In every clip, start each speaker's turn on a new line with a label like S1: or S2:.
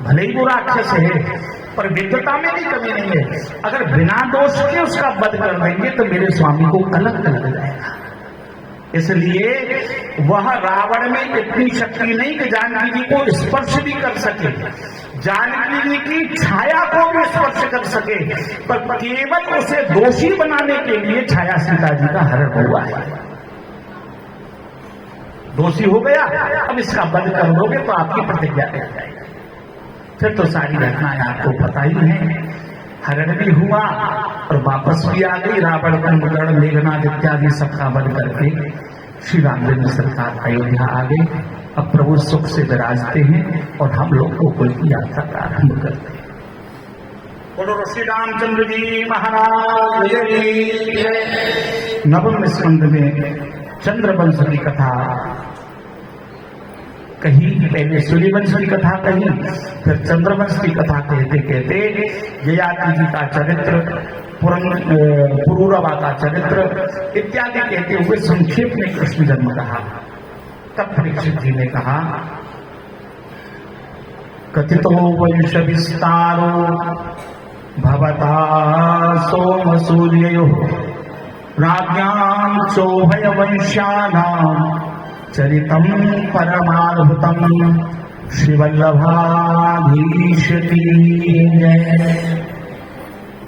S1: भले ही वो राक्षस है पर विद्वता में भी कमी नहीं है। अगर बिना दोष के उसका वध कर देंगे तो मेरे स्वामी को अलग लग जाएगा। इसलिए वह रावण में इतनी शक्ति नहीं कि जानकी जी को स्पर्श भी कर सके, जानकी जी की छाया को भी स्पर्श कर सके, पर केवल उसे दोषी बनाने के लिए छाया सीता जी का हरण हुआ है। दोषी हो गया, अब इसका वध कर दोगे तो आपकी प्रतिज्ञा रह जाएगी। फिर तो सारी घटनाएं आपको पता ही है। हरण भी हुआ और वापस भी आ गई। रावण कुंभकर्ण मेघनाद इत्यादि सबका वध करके श्री रामचंद्र सरकार अयोध्या आ गए। अब प्रभु सुख से विराजते हैं और हम लोग को कुल की यात्रा प्रारंभ करते हैं। बोलो श्री रामचंद्र जी महाराज की। नवम स्कंद में चंद्रवंश की कथा कही, पहले सूर्यवंश की कथा कही, फिर चंद्रवंश की कथा कहते कहते ययाति जी का चरित्र, पुरूरवा का चरित्र इत्यादि कहते हुए संक्षेप में कृष्ण जन्म कहा। तब परीक्षित जी ने कहा, कथितो वंश विस्तारो भवता सोम सूर्यो राज्ञां चोभय वंश्यानां चरितम परमाद्भुतम श्रीवल्लभाधीश की जय।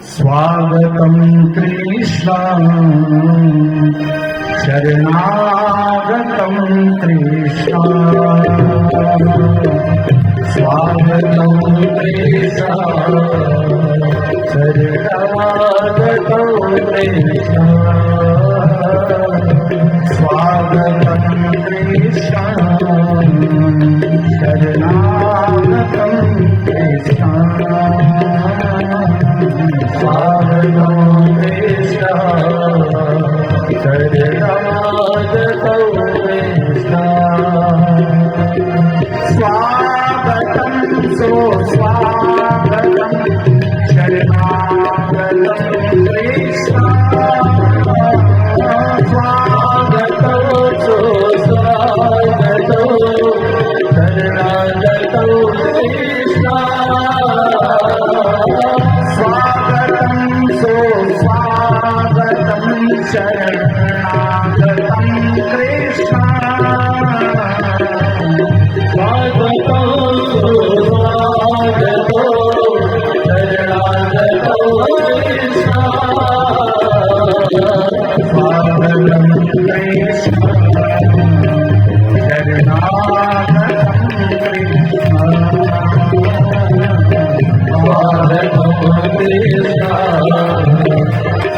S1: स्वागतम कृष्ण शरणागतम कृष्ण, स्वागतम कृष्ण शरणागतम कृष्ण, स्वागतम कृष्ण शरणागतम कृष्ण, स्वागतम कृष्ण शरणागतम कृष्ण, स्वागतम सुस्वागतम शरणागतम कृष्ण,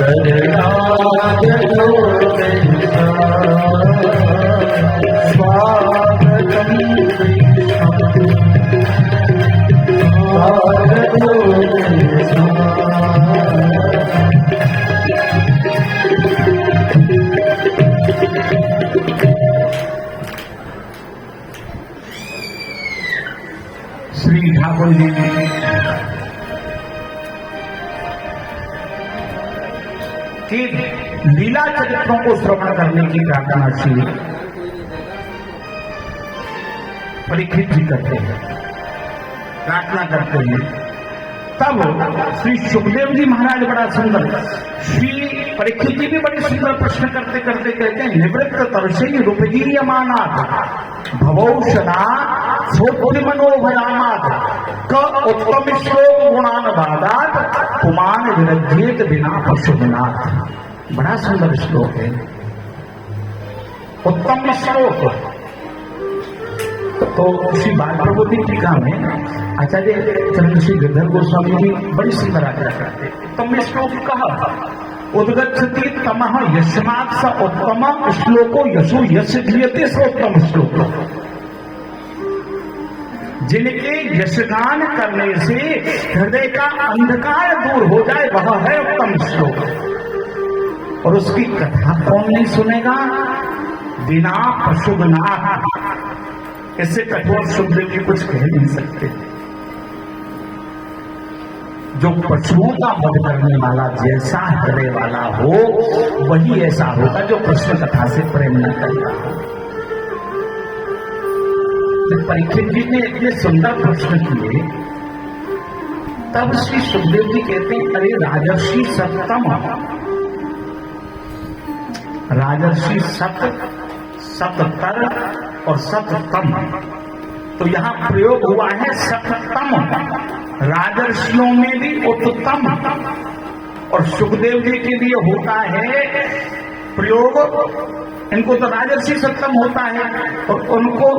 S1: शरणागतम कृष्ण, श्री ठाकुर जी की लीला चरित्रों को श्रवण करने की प्रार्थना श्री परीक्षित जी करते हैं, प्रार्थना करते हैं। तब श्री सुखदेव जी महाराज बड़ा सुंदर, श्री परीक्षित जी भी बड़े सुंदर प्रश्न करते करते कहते हैं, निवृत्त तरसे रूपजीयमानात् भवौषधा सोत्तिमनोभयामात् क उत्तम श्लोक गुणानुवादात् पुमान विरज्येत बिना पशुनाथ। बड़ा सुंदर श्लोक है, उत्तम श्लोक। तो श्री बाल प्रबोधि टीका में आचार्य चंद्रश्री गिरधर गोस्वामी जी बड़ी सुंदर आचार्य करते। उत्तम श्लोक कहा, उद्गच्छति तमः यस्मात् स उत्तम श्लोको यशो यश क्रियते स उत्तम श्लोक। जिनके यशगान करने से हृदय का अंधकार दूर हो जाए वह है उत्तम श्लोक। और उसकी कथा कौन नहीं सुनेगा? बिना पशुनाथ। इससे कठोर शब्द की कुछ कह नहीं सकते। जो पशुओं का वध करने वाला जैसा हृदय वाला हो वही ऐसा होगा जो कृष्ण कथा से प्रेम न करता हो। जब परीक्षित जी ने इतने सुंदर प्रश्न किए, तब श्री सुखदेव जी कहते हैं, अरे राजर्षि सत्तम, राजर्षि सत्तर और सत्तम, तो यहां प्रयोग हुआ है सत्तम, राजर्षियों में भी उत्तम, और सुखदेव जी के लिए होता है प्रयोग, इनको तो राजर्षि सत्तम होता है और उनको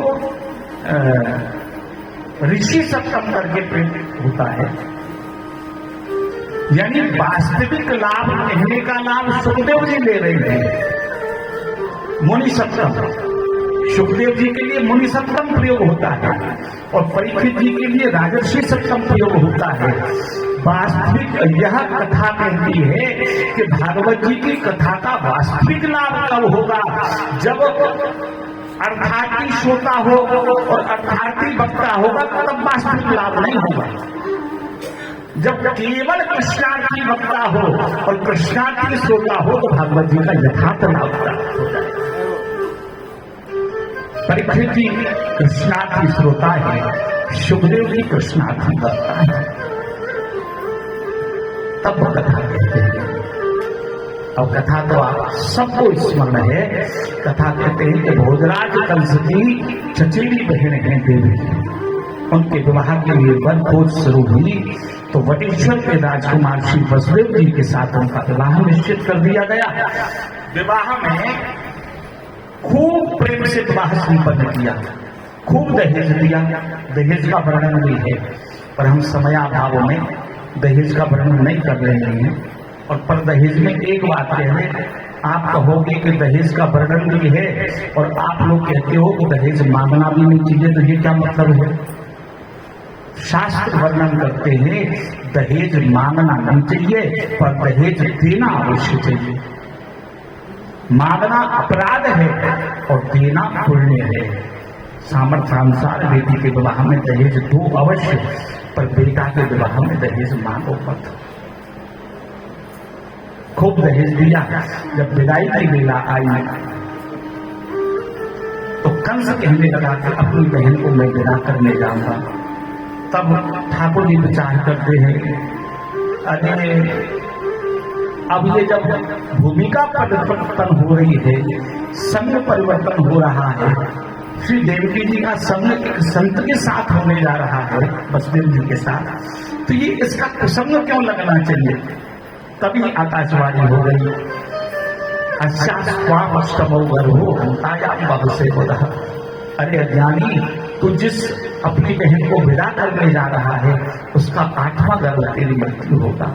S1: ऋषि सत्तम करके प्रयोग होता है। यानी वास्तविक लाभ, कहने का लाभ सुखदेव जी ले रहे हैं, मुनि सप्तम, सुखदेव जी के लिए मुनि सप्तम प्रयोग होता है और परीक्षित जी के लिए राजर्षि सप्तम प्रयोग होता है। वास्तविक यह कथा कहती है कि भागवत जी की कथा का वास्तविक लाभ कब होगा, जब अर्थार्थी श्रोता हो और अर्थार्थी वक्ता होगा, तब वास्तविक लाभ नहीं होगा। जब केवल कृष्णार्थी वक्ता हो और कृष्णार्थी श्रोता हो तो भागवत जी का यथार्थ लाभ प्राप्त हो जाएगा। परीक्षित जी कृष्णार्थी श्रोता है, सुखदेव जी कृष्णार्थी वक्ता है, तब वो कथा कहते हैं। अब कथा तो आप सबको स्मरण है, कथा कहते हैं कि भोजराज कंस की चचेरी बहन है देवी, उनके विवाह के लिए वन खोज शुरू हुई तो वटेश्वर के राजकुमार श्री वसुदेव जी के साथ उनका विवाह निश्चित कर दिया गया। विवाह में खूब प्रेम से विवाह संपन्न किया, खूब दहेज दिया, दहेज का वर्णन भी है, पर हम समयाभाव में दहेज का वर्णन नहीं कर रहे हैं। और पर दहेज में एक बात कह रहे, आप कहोगे कि दहेज का वर्णन भी है और आप लोग कहते हो कि दहेज मांगना भी नहीं चाहिए, तो ये क्या मतलब है? शास्त्र वर्णन करते हैं दहेज मांगना नहीं चाहिए पर दहेज देना अवश्य चाहिए। मांगना अपराध है और देना पुण्य है। सामर्थ्यानुसार बेटी के विवाह में दहेज दो अवश्य, पर बेटा के विवाह में दहेज मांगो मत। खूब दहेज दिया। जब विदाई की बेला आई तो कंस कहने लगा कि अपनी बहन को मैं विदा करने जाऊंगा। तब ठाकुर जी विचार करते हैं, अरे अब ये जब भूमिका परिवर्तन हो रही है, संग परिवर्तन हो रहा है, श्री देवकी जी का संग एक संत के साथ होने जा रहा है, वसुदेव जी के साथ, तो ये इसका कुसंग क्यों लगना चाहिए? तभी आकाशवाणी हो गई, अरे अज्ञानी, तू जिस अपनी बहन को विदा करने जा रहा है उसका 8वां गर्भ तेरी मृत्यु होगा।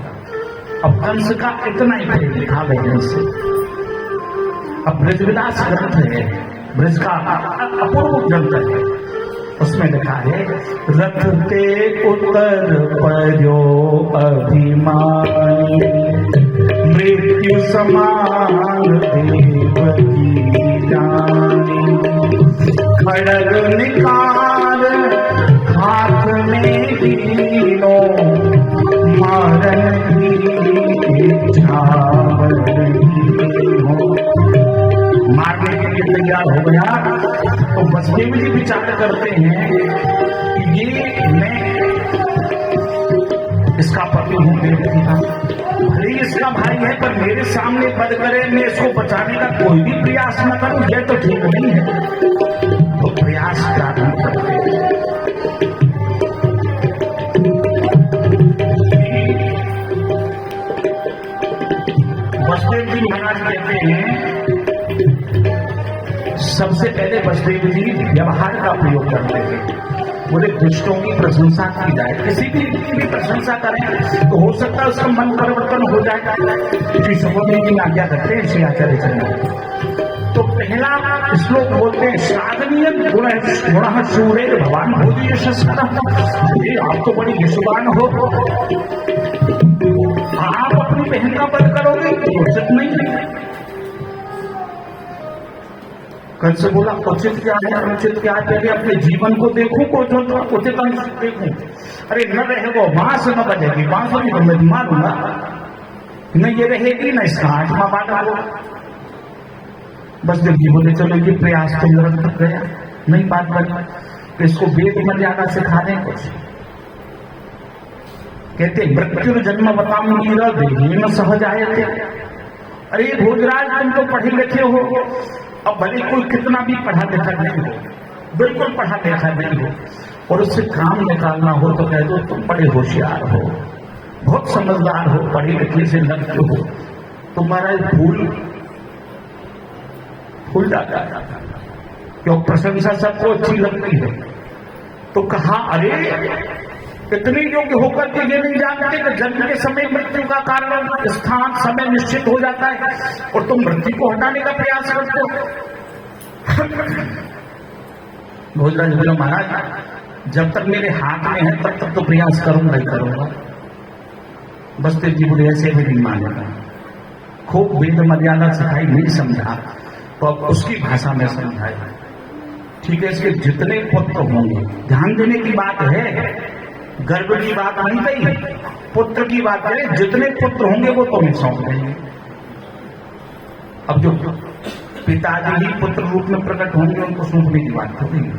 S1: अब कंस का इतना ही प्रेम लिखा बहन से। अब ब्रजविलास ग्रंथ है, ब्रज का अपूर्व ग्रंथ है, उसमें लिखा है, रथ के उत्तर पर्यो अभिमानी, मृत्यु समान देवकी जानी, खड़ग निकाल हाथ में हीनो, मारन की इच्छा हो। मारने के लिए तैयार हो गया तो वसुदेव जी विचार करते हैं कि ये मैं इसका पति हूं, देवकी का, भले ही इसका भाई है, पर मेरे सामने बद करे, मैं इसको बचाने का कोई भी प्रयास न करूं, यह तो ठीक नहीं है। तो प्रयास प्रारंभ करते हैं। वसुदेव जी महाराज कहते हैं, सबसे पहले वसुदेव जी व्यवहार का प्रयोग करते हैं। बोले दुष्टों की प्रशंसा की जाए, किसी की प्रशंसा करें तो हो सकता है उसका मन परिवर्तन हो जाए। श्री सुखदेव जी आज्ञा करते हैं श्री आचार्य चंद्र। तो पहला श्लोक बोलते हैं, श्राद्धनीय गुण शूरे भगवान भोजी ये आप तो बड़ी यशवान हो, आप अपनी बहन का वध करोगे तो उचित नहीं है। कल से बोला उचित क्या है अनुचित क्या है, पहले अपने जीवन को देखूं को जो उचित अनुचित देखूं। अरे न रहे वो बांस न बजेगी, बांसों की मैं मारूंगा, न ये रहेगी न इसका 8वां बाटा होगा। बस जब जी बोले चलो ये प्रयास तो निरंतर गया, नहीं बात बनी। कि इसको वेद मर्यादा सिखा दें कुछ। कहते मृत्यु जन्म बताऊं देहीन सहज आए थे। अरे भोजराज तुम तो पढ़े लिखे हो, अब भले कोई कितना भी पढ़ा लिखा नहीं हो, बिल्कुल पढ़ा लिखा नहीं हो, और उससे काम निकालना हो तो कह दो तुम बड़े होशियार हो, बहुत समझदार हो, पढ़े लिखे से लगते हो, तुम्हारा फूल जाता है क्यों? प्रशंसा सबको अच्छी लगती है। तो कहा अरे इतने योग्य होकर के ये नहीं जानते कि जन्म के समय मृत्यु का कारण स्थान समय निश्चित हो जाता है और तुम मृत्यु को हटाने का प्रयास करते हो। भोजराज बोला महाराज जब तक मेरे हाथ में है तब तक तो प्रयास करूंगा ही करूंगा। बसदेव जी बोले ऐसे भी नहीं मानेगा, खूब वेद मर्यादा सिखाई, नहीं समझा तो अब उसकी भाषा में समझाया। ठीक है, इसके जितने पुत्र होंगे, ध्यान देने की बात है, गर्भ की बात नहीं कही, पुत्र की बात है, जितने पुत्र होंगे वो तुम्हें सौंप देंगे। अब जो पिताजी ही पुत्र रूप में प्रकट होंगे उनको सौंपने की बात होती है।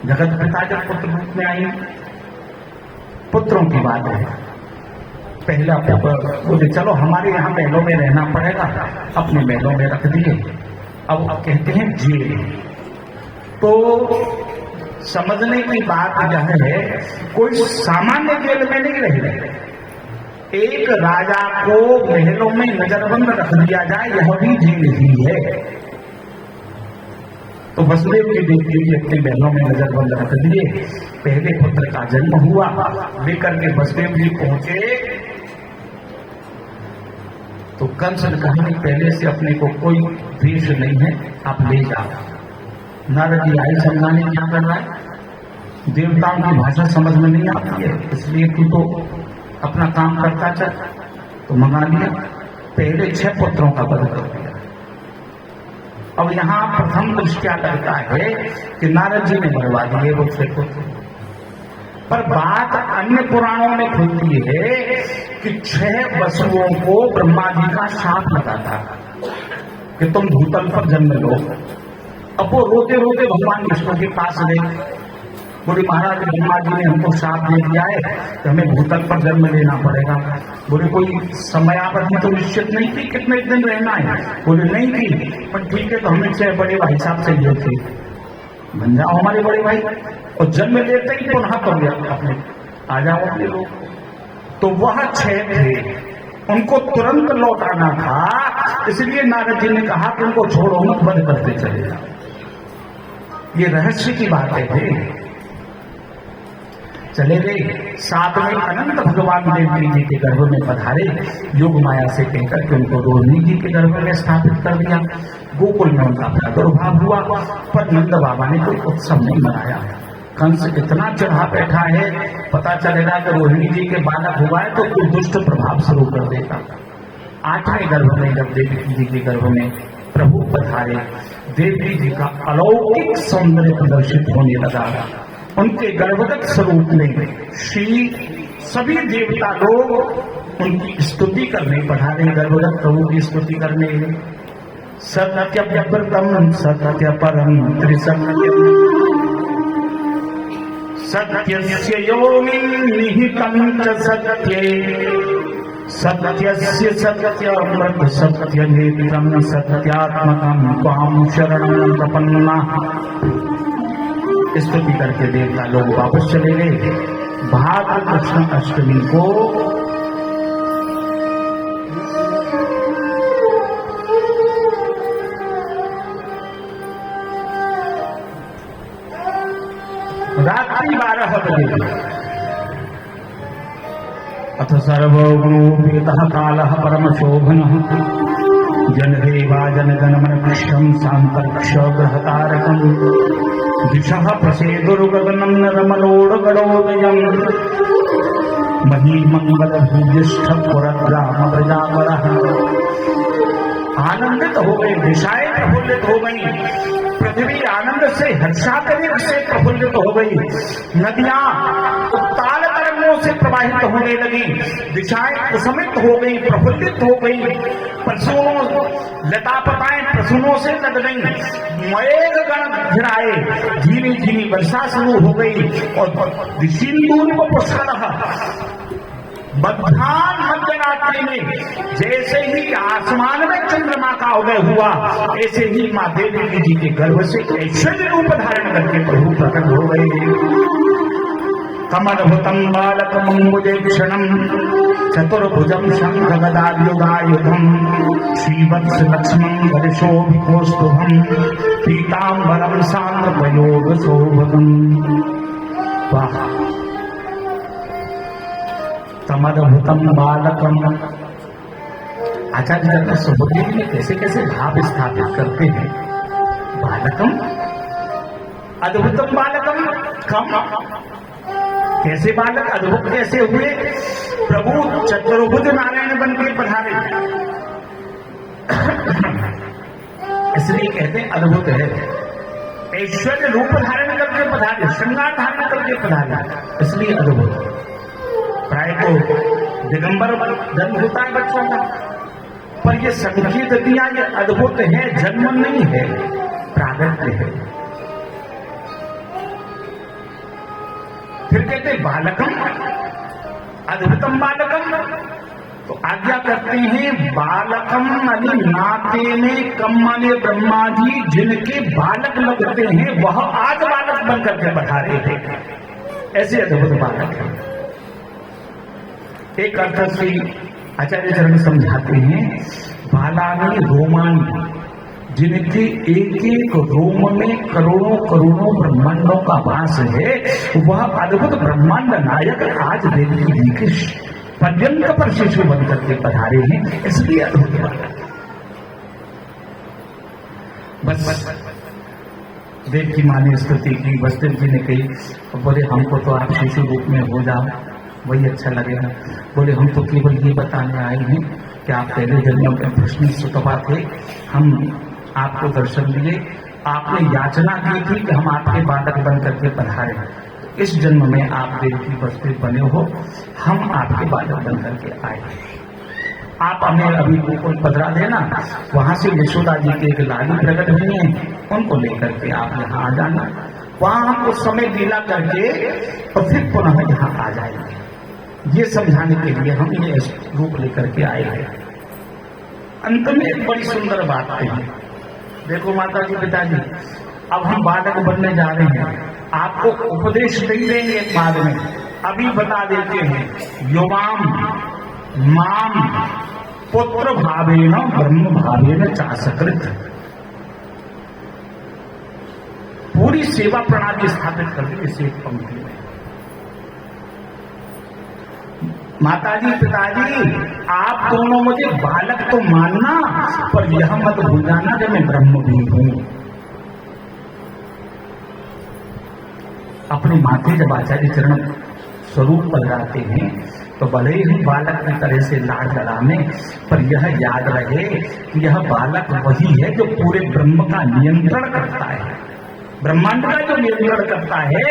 S1: जगत पिता जब पुत्र रूप में आए, पुत्रों की बात है। पहला बोले चलो हमारे यहाँ महलों में रहना पड़ेगा, अपने महलों में रख दिए। अब कहते हैं जेल, तो समझने की बात यह है कोई सामान्य जेल में नहीं रह रहे। एक राजा को महलों में नजरबंद रख दिया जाए, यह भी जेल ही है। तो वसुदेव के देवी जी अपने महलों में नजरबंद रख दिए। पहले पुत्र का जन्म हुआ, लेकर के वसुदेव जी पहुंचे तो कंस ने कहा पहले से अपने को कोई द्वेष नहीं है, आप ले जाओ। नारद जी आई समझाने क्या कर रहा है, देवताओं की भाषा समझ में नहीं आती है, इसलिए तू तो अपना काम करता चल। तो मंगा लिया, पहले 6 पुत्रों का वध कर दिया। अब यहां प्रथम दृष्टया लगता है कि नारद जी ने मरवा दिए वो 6 पुत्र, पर बात अन्य पुराणों में खुलती है कि 6 वसुओं को ब्रह्मा जी का शाप लगा था कि तुम भूतल पर जन्म लो। अब वो रोते रोते भगवान विष्णु के पास गए, बोले महाराज ब्रह्मा जी ने हमको शाप दे दिया है कि हमें भूतल पर जन्म लेना पड़ेगा। बोले कोई समयावधि तो निश्चित नहीं थी कितने दिन रहना है? बोले नहीं थी, पर ठीक है तो हमें 6 बड़े भाई साहब से ये थे, बन जाओ हमारे बड़े भाई, और जन्म लेते ही पुनः कर दिया अपने आ जाओ अपने लोग। तो वह 6 थे, उनको तुरंत लौटाना था, इसलिए नारद जी ने कहा कि उनको छोड़ो मत, बंद करते चले जाओ। ये रहस्य की बात है। चले गए, साथ में अनंत भगवान देवकी जी के गर्भ में पधारे, योग माया से कहकर के उनको रोहिणी जी के गर्भ में स्थापित कर दिया। गोकुल में उनका प्रादुर्भाव हुआ, पर नंद बाबा ने कोई उत्सव नहीं मनाया। कंस इतना चढ़ा बैठा है, पता चलेगा कि रोहिणी जी के बालक हुआ है तो कोई दुष्ट प्रभाव शुरू कर देगा। 8वें गर्भ में जब देवकी जी के गर्भ में प्रभु पधारे, देवकी जी का अलौकिक सौंदर्य प्रदर्शित होने लगा। उनके गर्भगत स्वरूप में सभी देवता लोग उनकी स्तुति करने पधारे, गर्भगत प्रभु की स्तुति करने। सत्यव्रतम सत्य परम त्रिसत्यम सत्यस्य योनिं निहितं च सत्ये सत्यस्य सत्यमृत सत्यनेत्रं सत्यात्मकं त्वां शरणं प्रपन्नाः। स्तुति करके देवता लोग वापस चले गए। भाद्र कृष्ण अष्टमी को रात्रि 12 बजे अथ सर्वगुणोपेतः कालः परमशोभनः जनदेवा जनगणमनकृष्णं सान्तरिक्ष ग्रहतारकम् दिशः प्रसेदुर्गगनं नरमलोडगणोदयम् महीमंगलभूयिष्ठ पुरग्राम प्रजापरः। आनंदित हो गई, दिशाएं प्रफुल्लित हो गई, पृथ्वी आनंद से हर्षातिरेक से प्रफुल्लित हो गई, नदियां उत्ताल तरंगों से प्रवाहित होने लगी, दिशाएं प्रशमित हो गई, प्रफुल्लित हो गई, प्रसूनों लतापताएं प्रसूनों से लग गई, मेघ गण घिराए, धीमी धीमी वर्षा शुरू हो गई और सिंदूर को पुष्कर मध्यान्ह मध्यरात्रि में जैसे ही आसमान में चंद्रमा का उदय हुआ, ऐसे ही माँ देवी जी के गर्भ से ऐश्वर्य रूप धारण करके प्रभु प्रकट हो गए। कमलभुतम बालकमंबुजेक्षणम चतुर्भुजम शंख गदायुधायुधम श्रीवत्स लक्ष्मण गणेशोभिकोस्तुभम पीतांबरम सांद्रपयोग शोभगम। वाह, कमलभुतम बालकम। आचार्य जगत सुबोधदेव में कैसे कैसे भाव स्थापित करते हैं। बालकम, अद्भुतम बालकम, कम कैसे बालक अद्भुत कैसे हुए? प्रभु चतुर्भुज नारायण बन के पधारे, इसलिए कहते हैं अद्भुत है। ऐश्वर्य रूप धारण करके पधारे, श्रृंगार धारण करके पधारे, इसलिए अद्भुत। प्राय तो दिगंबर जन्म होता है बच्चों का, पर ये संकेत दिया, ये अद्भुत है, जन्म नहीं है, प्रागट्य है। फिर कहते बालकम, अद्भुतम बालकम, तो आज्ञा करते हैं बालकम माने नाते में कम माने ब्रह्मा जी जिनके बालक लगते हैं वह आज बालक बन करके पधारे थे, ऐसे अद्भुत बालक है। एक अर्थ से आचार्य चरण समझाते हैं, बालानी रोमानी, जिनके एक एक रोम में करोड़ों करोड़ों ब्रह्मांडों का वास है, वह अद्भुत ब्रह्मांड नायक आज देवी जी के पर्यंत पर शिशु बनकर के पधारे हैं, इसलिए अद्भुत बालक। बस देव की मां ने स्तुति की, वसुदेव जी ने कही, बोले हमको तो आप शिशु रूप में हो जाओ, वही अच्छा लगेगा। बोले हम तो केवल ये बताने आए हैं कि आप पहले जन्म में प्रश्न सुतपा थे, हम आपको दर्शन दिए, आपने याचना की थी कि हम आपके बालक बन करके पधारे, इस जन्म में आप देव की वसुदेव बने हो, हम आपके बालक बन करके आए। आप हमें अभी गोकुल पधरा देना, वहां से यशोदा जी के एक लाली प्रकट हुई है, उनको लेकर के आप यहाँ आ जाना, वहां हम उस समय लीला करके और फिर पुनः यहाँ आ जाएंगे। ये समझाने के लिए हम ये रूप लेकर के आए हैं। अंत में एक बड़ी सुंदर बात कही, देखो माता जी पिताजी, अब हम बालक बनने जा रहे हैं, आपको उपदेश नहीं देंगे बाद में, अभी बता देते हैं। युवाम माम पुत्र भावेन ब्रह्म भावेन चासकृत, पूरी सेवा प्रणाली स्थापित कर दी इस एक पंक्ति में। माताजी पिताजी, आप दोनों मुझे बालक तो मानना, पर यह मत भूल जाना कि मैं ब्रह्म भी हूं। अपने माथे जब आचार्य चरण स्वरूप पधराते हैं तो भले ही बालक की तरह से लाड लड़ाने, पर यह याद रहे कि यह बालक वही है जो पूरे ब्रह्म का नियंत्रण करता है, ब्रह्मांड का जो नियंत्रण करता है,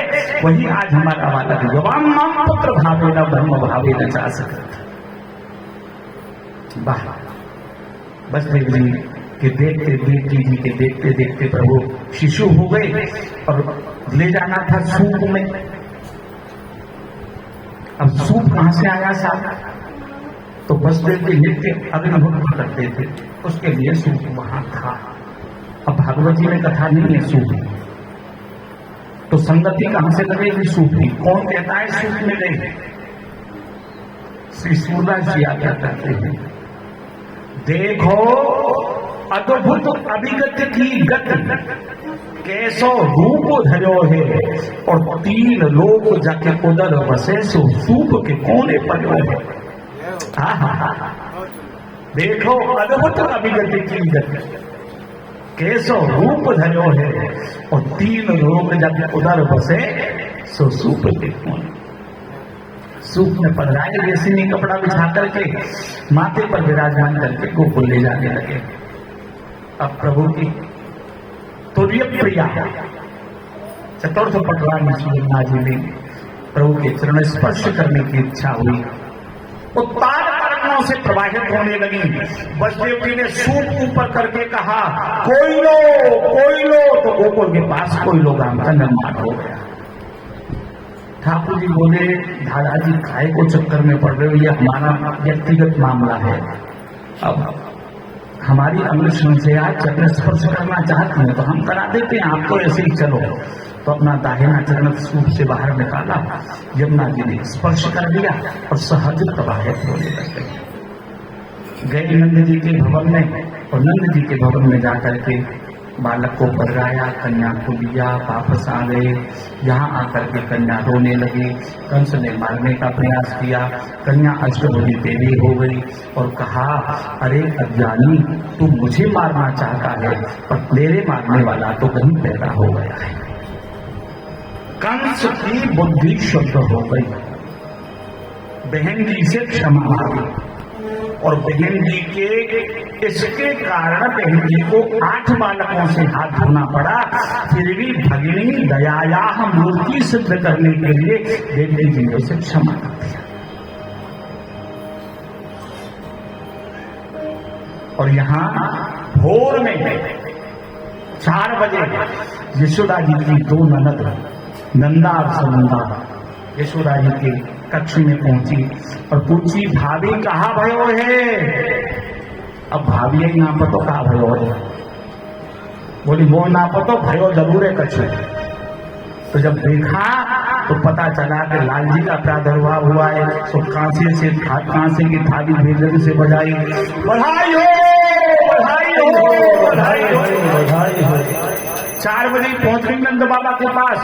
S1: वही आज हमारा बालक है। युवाम माम पुत्र भावेन ब्रह्म भावेन चासकृत। वाह, बस देव जी के देखते देवजी जी के देखते देखते प्रभु शिशु हो गए और ले जाना था सूप में। अब सूप कहां से आया साहब? तो वसुदेव जी नित्य अग्निहोत्र करते थे, उसके लिए सूप वहां था। अब भागवत जी में कथा नहीं है सूप, तो संगति कहां से लगेगी सूप की? कौन कहता है सूप में गए? श्री सूरदास जी आज्ञा करते हैं, देखो अद्भुत अभिगत की गति, कैसो रूप धरो है, और तीन लोक जाके उदर बसे, सो सूप के कोने पर है। देखो अद्भुत अभिगत की गति, कैसो रूप धरो है, और तीन लोक जाके उदर बसे, सो सूप के कोने। सूप में पधराए रेशमी कपड़ा बिछा करके माथे पर विराजमान करके गोकुल ले जाने लगे। अब प्रभु की तुल्य प्रिया चतुर्थ पटवारी सुगन्धा जी ने प्रभु के चरण स्पर्श करने की इच्छा हुई। वो तार तरंगों से प्रवाहित होने लगी। वसुदेव जी ने सूप ऊपर करके कहा, कोई लो कोई लो, तो गोकुल के पास कोई लो गांव का निर्माण हो गया। ठाकुर जी बोले, दादाजी काय को चक्कर में पड़ रहे हो, ये हमारा व्यक्तिगत मामला है। अब हमारी अनुष्ठान से आज चरण स्पर्श करना चाहते हैं तो हम करा देते हैं, आप तो ऐसे ही चलो। तो अपना दाहिना चरण सूप से बाहर निकाला, यमुना जी ने स्पर्श कर दिया और सहज प्रवाहित होने लग गए। गए नंद जी के भवन में और नंद जी के भवन में जाकर के बालक को पधराया, कन्या को लिया, वापस आ गए। यहाँ आकर के कन्या रोने लगी। कंस ने मारने का प्रयास किया, कन्या अष्टभुजी देवी हो गई और कहा, अरे अज्ञानी, तू मुझे मारना चाहता है पर मेरे मारने वाला तो कहीं पैदा हो गया है। कंस की बुद्धि शुद्ध हो गई, बहन जी से क्षमा मांगी और बहन जी के इसके कारण बहन जी को 8 बालकों से हाथ धोना पड़ा। फिर भी भगिनी दयाया मूर्ति सिद्ध करने के लिए देवी जी ने उसे क्षमा कर दिया। और यहाँ भोर में 4 बजे यशोदा जी की 2 ननद नंदा और सुनंदा यशोदा जी के कक्ष में पहुंची और पूछी, भाभी कहाँ भयो है? अब भाभी ही ना पतो कहाँ भयो है। बोली, वो ना पतो भयो जरूर है कच्छ। तो जब देखा तो पता चला कि लाल जी का प्रादुर्भाव हुआ है। तो कांसे की थाली भेजन से बजाई, बधाई हो बधाई हो बधाई हो बधाई हो। 4 बजे पहुंच गई नंद बाबा के पास,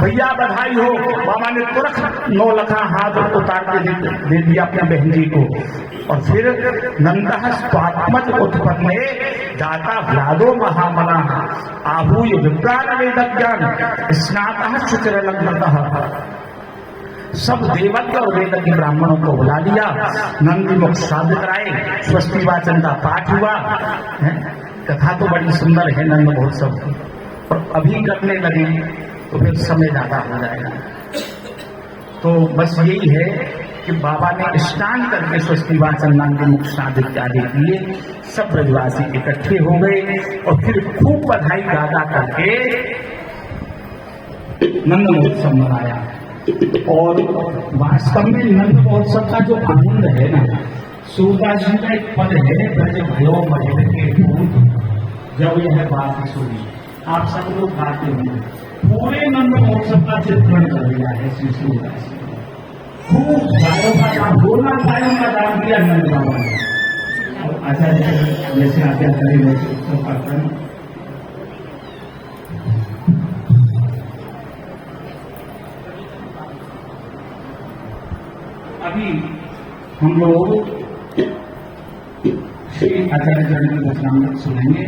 S1: भैया बधाई हो। बाबा ने तुरंत 9 लखा हाथ उतार के दे दिया अपने बहन जी को। और फिर नंदः स्वात्मज उत्पन्ने दाता व्यादो महामना आहूय विप्रान वेदज्ञान स्नातः शुचिरलंकृतः। सब देवज्ञ और वेदज्ञ ब्राह्मणों को बुला लिया, नंदी मुख श्राद्ध कराए, स्वस्ति वाचन का पाठ हुआ। कथा तो बड़ी सुंदर है नंद महोत्सव की, और अभी करने लगे तो फिर समय ज्यादा हो जाएगा। तो बस यही है कि बाबा ने स्नान करके स्वस्ति वाचन नंदी मुख श्राद्ध इत्यादि किए। सब ब्रजवासी इकट्ठे हो गए और फिर खूब बधाई गादा करके नंद महोत्सव मनाया। और वास्तव में नंद महोत्सव का जो आनंद है ना, सूरदास जी का एक पद है, ब्रज भयो महेंद्र के भूत जब यह बात सुनी। आप सब लोग गाते हैं, पूरे नंद महोत्सव का चित्रण कर दिया है श्री सूरदास जी। खूब गायों का दान, बोलना गायों का दान दिया नंद बाबा ने। और आचार्य जैसे आज्ञा करें वैसे उत्सव का क्रम। अभी हम लोग श्री आचार्य चरण के वचनामृत सुनेंगे।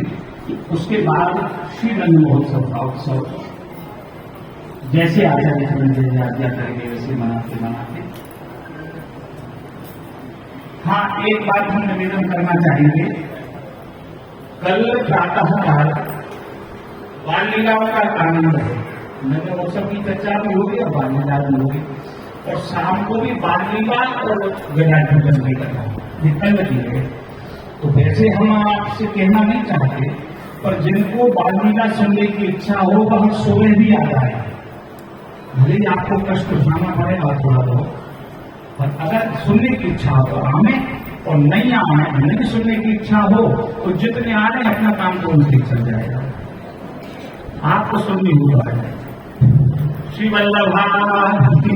S1: उसके बाद श्री नंद महोत्सव का उत्सव जैसे आचार्य चरण जैसे आज्ञा करेंगे वैसे मनाते। हाँ, एक बात हम निवेदन करना चाहेंगे। कल प्रातः काल बाल लीलाओं का आनंद है। नंद महोत्सव की चर्चा भी होगी और बाल लीला भी होगी, और शाम को भी बाल लीला और विराट भी करना है। तो वैसे हम आपसे कहना नहीं चाहते, पर जिनको बाल लीला सुनने की इच्छा हो वह सोए भी आ जाए। भले ही आपको कष्ट उठाना पड़ेगा थोड़ा बहुत, पर अगर सुनने की इच्छा हो तो आने, और नहीं सुनने की इच्छा हो तो जितने आ रहे अपना काम तो उनसे चल जाएगा। आपको सुननी होगा श्री वल्लभा जी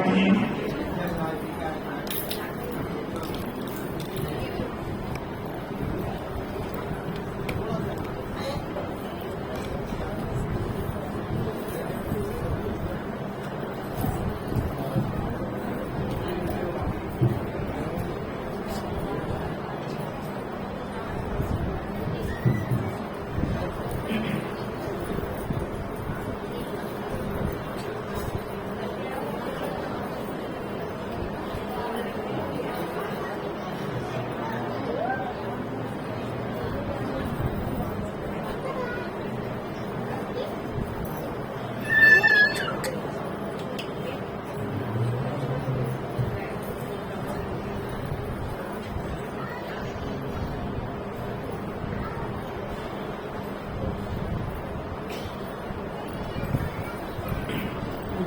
S1: की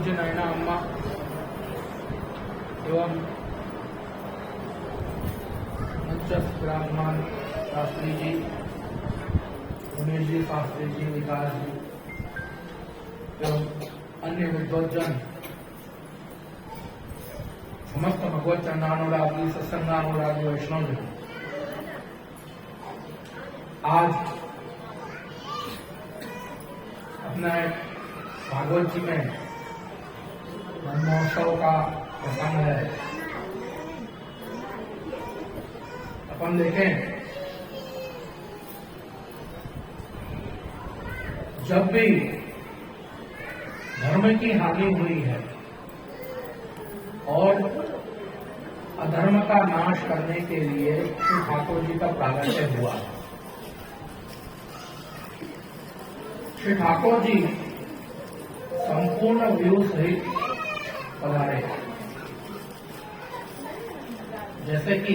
S2: पूज्य नयना अम्मा एवं मंचस्थ विराजमान शास्त्री जी, उमेश जी, शास्त्री जी, विकास जी एवं अन्य विद्वज्जन, समस्त भगवत चरणानुरागी, सत्संगानुरागी वैष्णव जी, आज अपने भागवत जी में महोत्सव का प्रसंग है। अपन देखें, जब भी धर्म की हानि हुई है और अधर्म का नाश करने के लिए श्री ठाकुर जी का प्रागट्य हुआ। श्री ठाकुर जी संपूर्ण व्यू सहित पधारे। जैसे कि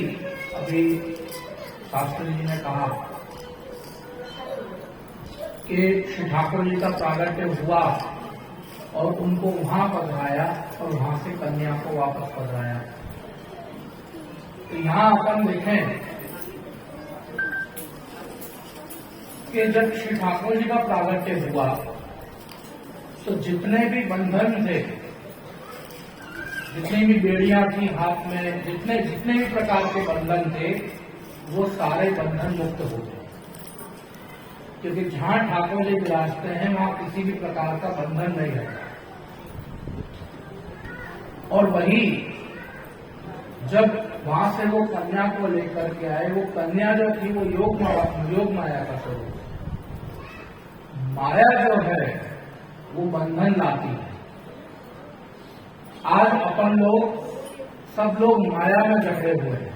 S2: अभी शास्त्री जी ने कहा कि श्री ठाकुर जी का प्रागट्य हुआ और उनको वहां पधराया और वहां से कन्या को वापस पधराया। तो यहां अपन देखें कि जब श्री ठाकुर जी का प्रागट्य हुआ तो जितने भी बंधन थे, जितनी भी बेड़ियां थी हाथ में, जितने भी प्रकार के बंधन थे, वो सारे बंधन मुक्त हो गए। क्योंकि जहां ठाकुर जी विराजते हैं वहां किसी भी प्रकार का बंधन नहीं रहता। और वही जब वहां से वो कन्या को लेकर के आए, वो कन्या जो थी वो योग माया का स्वरूप। माया जो है वो बंधन लाती है। आज अपन लोग सब लोग माया में जकड़े हुए हैं।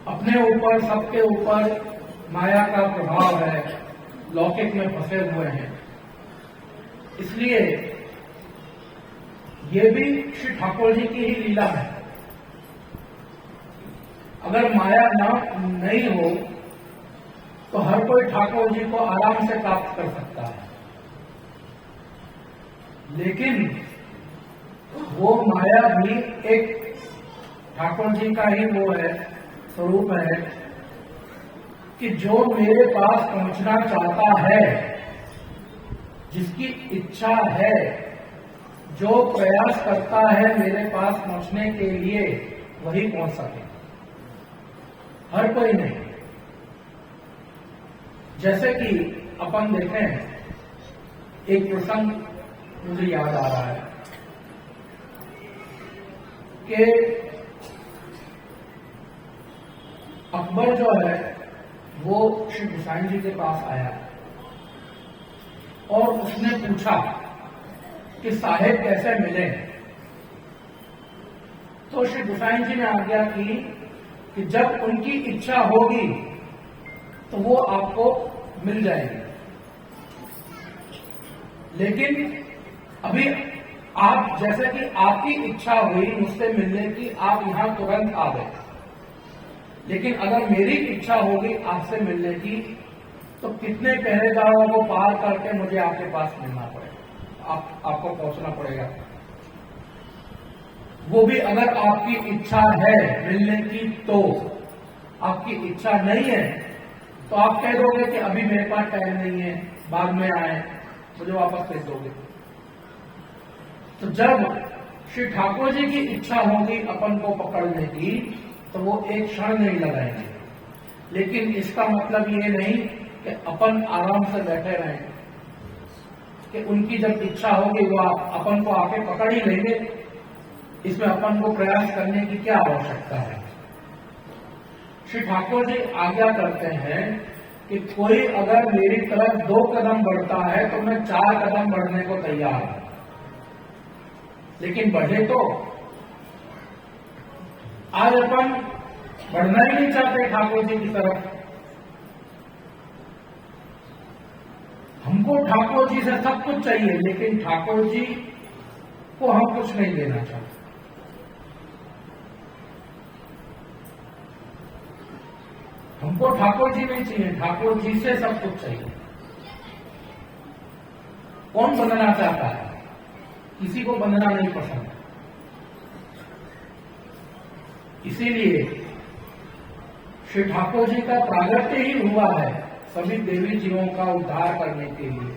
S2: अपने ऊपर, सबके ऊपर माया का प्रभाव है, लौकिक में फंसे हुए हैं। इसलिए ये भी श्री ठाकुर जी की ही लीला है। अगर माया नहीं हो तो हर कोई ठाकुर जी को आराम से प्राप्त कर सकता है, लेकिन वो माया भी एक ठाकुर जी का ही वो है, स्वरूप है कि जो मेरे पास पहुंचना चाहता है, जिसकी इच्छा है, जो प्रयास करता है मेरे पास पहुंचने के लिए, वही पहुंच सके, हर कोई नहीं। जैसे कि अपन देखें, एक प्रसंग मुझे याद आ रहा है कि अकबर जो है वो श्री गोसाई जी के पास आया और उसने पूछा कि साहेब कैसे मिले। तो श्री गोसाई जी ने आज्ञा की कि जब उनकी इच्छा होगी तो वो आपको मिल जाएगी, लेकिन अभी आप, जैसे कि आपकी इच्छा हुई मुझसे मिलने की, आप यहां तुरंत आ गए, लेकिन अगर मेरी इच्छा होगी आपसे मिलने की तो कितने पहरेदारों को पार करके मुझे आपके पास मिलना पड़ेगा, आपको पहुंचना पड़ेगा। वो भी अगर आपकी इच्छा है मिलने की, तो आपकी इच्छा नहीं है तो आप कह दोगे कि अभी मेरे पास टाइम नहीं है, बाद में आए, मुझे वापस भेज दोगे। तो जब श्री ठाकुर जी की इच्छा होगी अपन को पकड़ने की तो वो एक क्षण नहीं लगाएंगे, लेकिन इसका मतलब ये नहीं कि अपन आराम से बैठे रहें, कि उनकी जब इच्छा होगी वो अपन को आके पकड़ ही लेंगे। इसमें अपन को प्रयास करने की क्या आवश्यकता है। श्री ठाकुर जी आज्ञा करते हैं कि कोई अगर मेरी तरफ 2 कदम बढ़ता है तो मैं 4 कदम बढ़ने को तैयार हूं, लेकिन बढ़े तो। आज अपन बढ़ना ही नहीं चाहते ठाकुर जी की तरफ। हमको ठाकुर जी से सब कुछ चाहिए, लेकिन ठाकुर जी को हम कुछ नहीं देना चाहते। हमको ठाकुर जी नहीं चाहिए, ठाकुर जी से सब कुछ चाहिए। कौन बंधना चाहता है? किसी को बंधना नहीं पसंद। इसीलिए श्री ठाकुर जी का प्रागट्य ही हुआ है सभी देवी जीवों का उद्धार करने के लिए,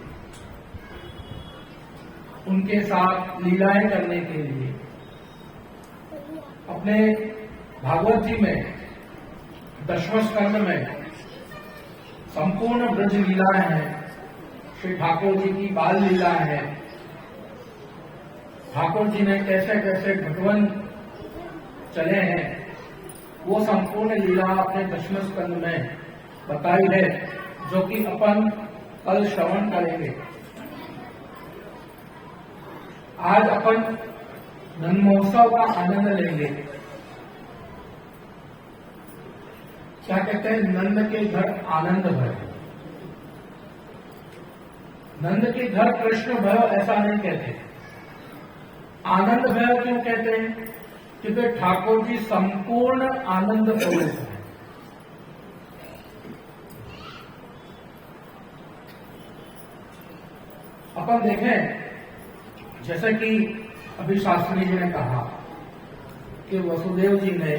S2: उनके साथ लीलाएं करने के लिए। अपने भागवत जी में दशम स्कंद में संपूर्ण ब्रज लीलाएं हैं, श्री ठाकुर जी की बाल लीला है। ठाकुर जी ने कैसे कैसे भगवान चले हैं वो संपूर्ण लीला अपने दशम स्कंद में बताई है, जो कि अपन कल श्रवण करेंगे। आज अपन नंद महोत्सव का आनंद लेंगे। क्या कहते हैं? नंद के घर आनंद भय। नंद के घर कृष्ण भयो ऐसा नहीं कहते। आनंद भय क्यों कहते हैं? क्योंकि ठाकुर जी संपूर्ण आनंद स्वरूप है। अपन देखें, जैसे कि अभी शास्त्री जी ने कहा कि वसुदेव जी ने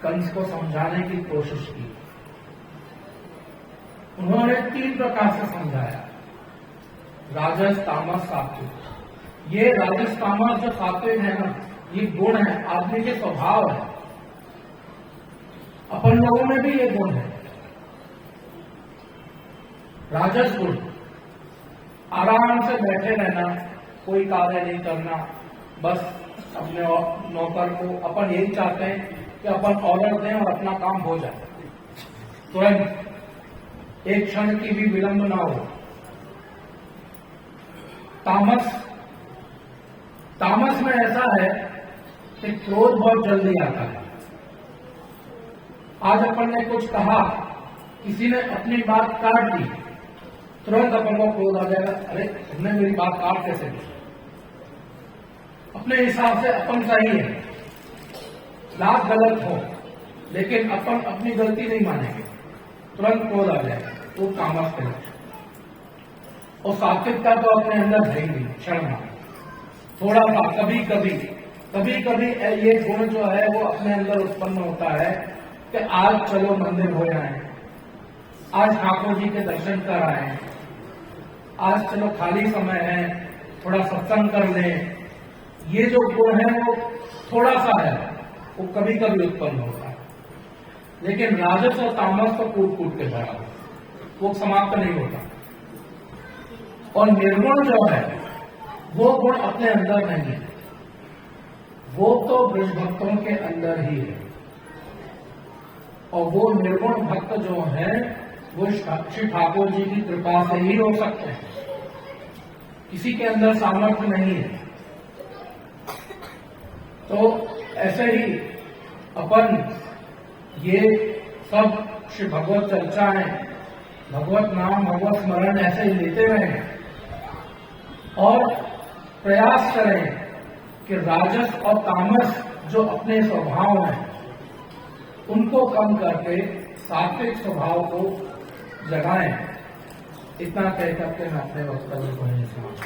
S2: कंस को समझाने की कोशिश की। उन्होंने 3 प्रकार से समझाया, राजस, तामस, सात्विक। ये राजस, तामस जो सात्विक है ना, ये गुण है, आदमी के स्वभाव है। अपन लोगों में भी ये गुण है। राजस गुण, आराम से बैठे रहना, कोई कार्य नहीं करना, बस अपने नौकर को अपन यही चाहते हैं कि अपन ऑर्डर दें और अपना काम हो जाए तुरंत, एक क्षण की भी विलंब ना हो। तामस, तामस में ऐसा है कि क्रोध बहुत जल्दी आता है। आज अपन ने कुछ कहा, किसी ने अपनी बात काट दी, तुरंत अपन को क्रोध आ जाएगा, अरे तुमने मेरी बात काट कैसे दी? अपने हिसाब से अपन सही है, बात गलत हो, लेकिन अपन अपनी गलती नहीं मानेंगे, तुरंत क्रोध आ जाएगा। वो तामस के लक्षण। और सात्विकता तो अपने अंदर है ही नहीं, क्षण थोड़ा सा कभी कभी ये गुण जो है वो अपने अंदर उत्पन्न होता है कि आज चलो मंदिर हो जाए, आज ठाकुर जी के दर्शन कर आए, आज चलो खाली समय है थोड़ा सत्संग कर लें। ये जो गुण है वो थोड़ा सा है, वो कभी कभी उत्पन्न होता है। लेकिन राजस और तामस तो कूट के भरा हो, वो समाप्त नहीं होता। और निर्गुण जो है वो गुण अपने अंदर नहीं है, वो तो ब्रज भक्तों के अंदर ही है। और वो निर्गुण भक्त जो है वो श्री ठाकुर जी की कृपा से ही हो सकते हैं, किसी के अंदर सामर्थ्य नहीं है। तो ऐसे ही अपन ये सब श्री भगवत चर्चाएं, भगवत नाम, भगवत स्मरण ऐसे ही लेते रहें और प्रयास करें कि राजस और तामस जो अपने स्वभाव हैं उनको कम करके सात्विक स्वभाव को जगाएं। इतना कह करके मैं अपने वक्तव्य को नहीं समाप्त।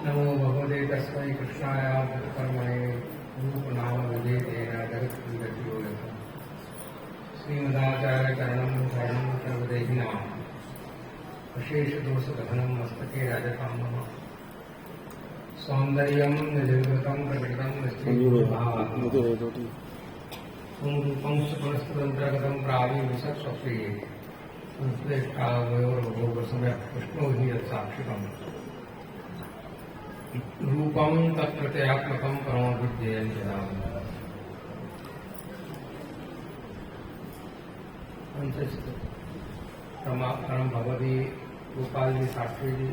S2: नमो भगवते तस्मै कृष्णाय कर्मणे रूप नाम विदे तेन जगत गतियो यथा श्रीमदाचार्य चरणं शरणं सर्वदेहिनां अशेष दोष कथनं मस्तके राजतां नमः सौंदर्यं निर्गतं प्रकटितं निश्चितं रूपं सुपरस्पदं प्रगतं प्राविशत् स्वप्रिये संश्लेष्टावयोर्भोगसमयः कृष्णो हि यत्साक्षिकम् रूपं तत्प्रत्ययात्मकं परमविद्येयं जनामि। परम भगवती गोपाल जी शास्त्री जी,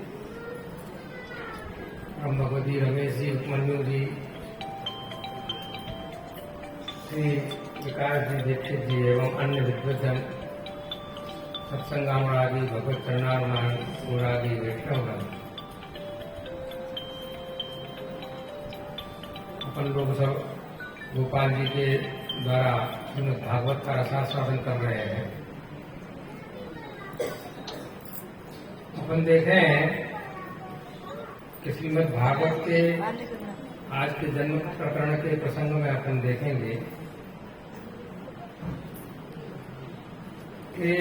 S2: परम भगवती रमेश जी, उपमन्यु जी, श्री विकास जी दीक्षित जी एवं अन्य विद्वजन, सत्संगामरादि भगवत चरणारविंद वैष्णवगण,
S3: अपन लोग सब गोपाल जी के द्वारा श्रीमद् भागवत का रसास्वादन कर रहे हैं। अपन देखें कि श्रीमद् भागवत के आज के जन्म प्रकरण के प्रसंग में अपन देखेंगे कि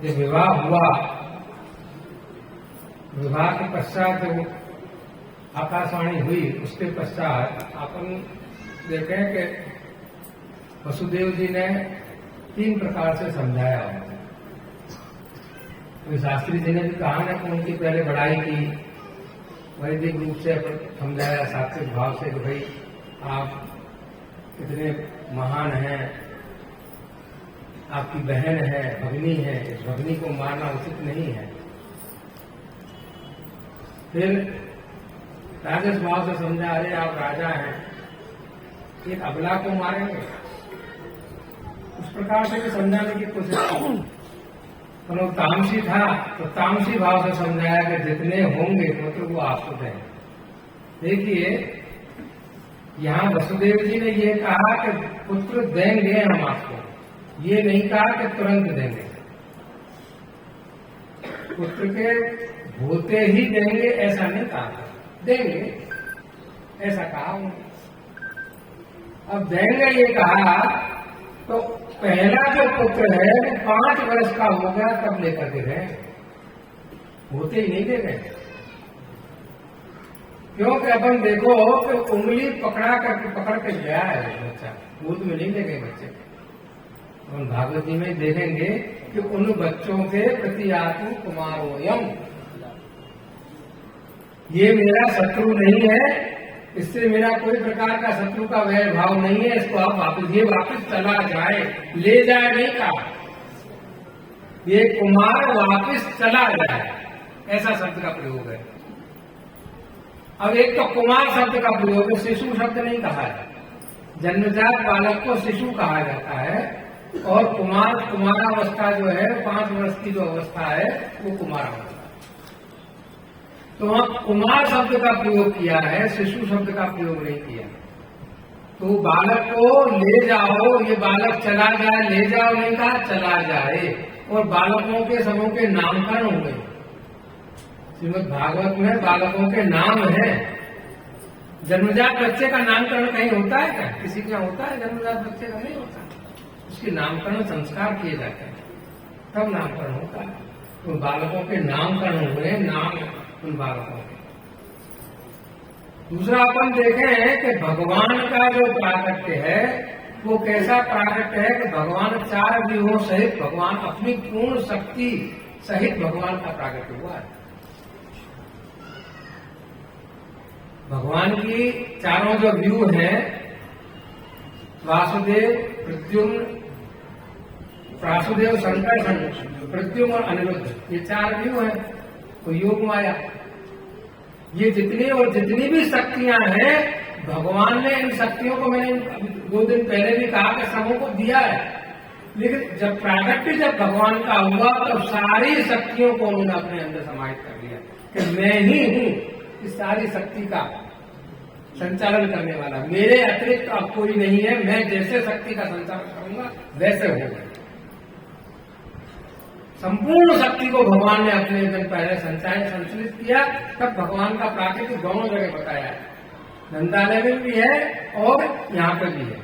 S3: जब विवाह हुआ, विवाह के पश्चात जो आकाशवाणी हुई, उसके पश्चात अपन देखें कि वसुदेव जी ने 3 प्रकार से समझाया है। शास्त्री जी ने भी कहा ना कि उनकी पहले बढ़ाई की, वैदिक रूप से समझाया, सात्विक भाव से कि भाई आप कितने महान हैं, आपकी बहन है, भगनी है, इस भगनी को मारना उचित नहीं है। फिर राजस भाव से समझा, अरे आप राजा हैं, एक अबला को मारेंगे, उस प्रकार से भी समझाने की कोशिश की। तो तामसी था तो तामसी भाव से समझाया कि जितने होंगे पुत्र वो आपको दें। देखिए यहाँ वसुदेव जी ने ये कहा कि पुत्र देंगे हम आपको, ये नहीं कहा कि तुरंत देंगे। पुत्र के होते ही देंगे ऐसा नहीं कहा, देंगे ऐसा कहा उन्होंने। अब देंगे ये कहा तो पहला जो पुत्र है वो 5 वर्ष का हो गया तब लेकर के गए, होते ही नहीं दे गए। क्योंकि अपन देखो कि उंगली पकड़ के गया है बच्चा, गोद में नहीं ले गए बच्चे। हम भागवत जी में देखेंगे कि उन बच्चों के प्रति आतु कुमारोयम, ये मेरा शत्रु नहीं है, इससे मेरा कोई प्रकार का शत्रु का वैर भाव नहीं है, इसको आप वापस, ये वापस चला जाए, ले जाए नहीं कहा, ये कुमार वापस चला जाए, ऐसा शब्द का प्रयोग है। अब एक तो कुमार शब्द का प्रयोग है, शिशु शब्द नहीं कहा है। जन्मजात बालक को शिशु कहा जाता है और कुमारावस्था जो है 5 वर्ष की जो अवस्था है वो कुमारावस्था। तो वहां कुमार शब्द का प्रयोग किया है, शिशु शब्द का प्रयोग नहीं किया। तो बालक को ले जाओ, ये बालक चला जाए, ले जाओ नहीं कहा, चला जाए। और बालकों के समूह के नामकरण हो गए। श्रीमद् भागवत में बालकों के नाम हैं। जन्मजात बच्चे का नामकरण कहीं होता है क्या? किसी का होता है? जन्मजात बच्चे का नहीं होता। उसके नामकरण संस्कार किए जाते हैं, तब नामकरण होता है। तो बालकों के नामकरण हुए, नाम उन बालकों के। दूसरा अपन देखें कि भगवान का जो प्राकट्य है वो कैसा प्राकट्य है कि भगवान 4 व्यूहों सहित, भगवान अपनी पूर्ण शक्ति सहित भगवान का प्राकट्य हुआ है। भगवान की चारों जो व्यू हैं, वासुदेव, प्रद्युम्न, वासुदेव, शंकर, प्रद्युम्न और अनिरुद्ध, ये 4 व्यू हैं। तो योग माया, ये जितनी भी शक्तियां हैं, भगवान ने इन शक्तियों को, मैंने 2 दिन पहले भी कहा कि सबों को दिया है। लेकिन जब प्राकट्य जब भगवान का हुआ तो सारी शक्तियों को उन्होंने अपने अंदर समाहित कर लिया कि मैं ही हूं इस सारी शक्ति का संचालन करने वाला, मेरे अतिरिक्त अब कोई नहीं है, मैं जैसे शक्ति का संचालन करूंगा वैसे होगा। संपूर्ण शक्ति को भगवान ने अपने दिन पहले संचालित किया, तब भगवान का प्राकृतिक दोनों जगह बताया है। नंदालय में भी है और यहाँ पर भी है।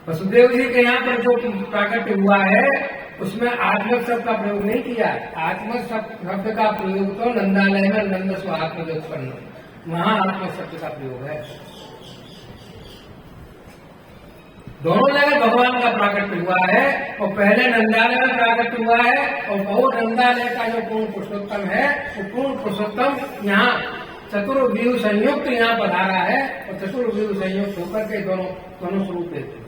S3: वसुदेव जी के यहाँ पर जो प्राकट्य हुआ है उसमें आत्मक शब्द का प्रयोग नहीं किया। आत्मक शब्द का प्रयोग तो नंदालय में नंद स्वात्मोत्पन्न, वहां आत्मक शब्द का प्रयोग है। दोनों जगह भगवान का प्राकट्य हुआ है और पहले नंदालय में प्राकट्य हुआ है और वो नंदालय का जो पूर्ण पुरुषोत्तम है वो पूर्ण पुरुषोत्तम यहाँ चतुर्व्यूह संयुक्त यहाँ पधारा है और चतुर्व्यूह संयुक्त होकर के दोनों स्वरूप देते हैं।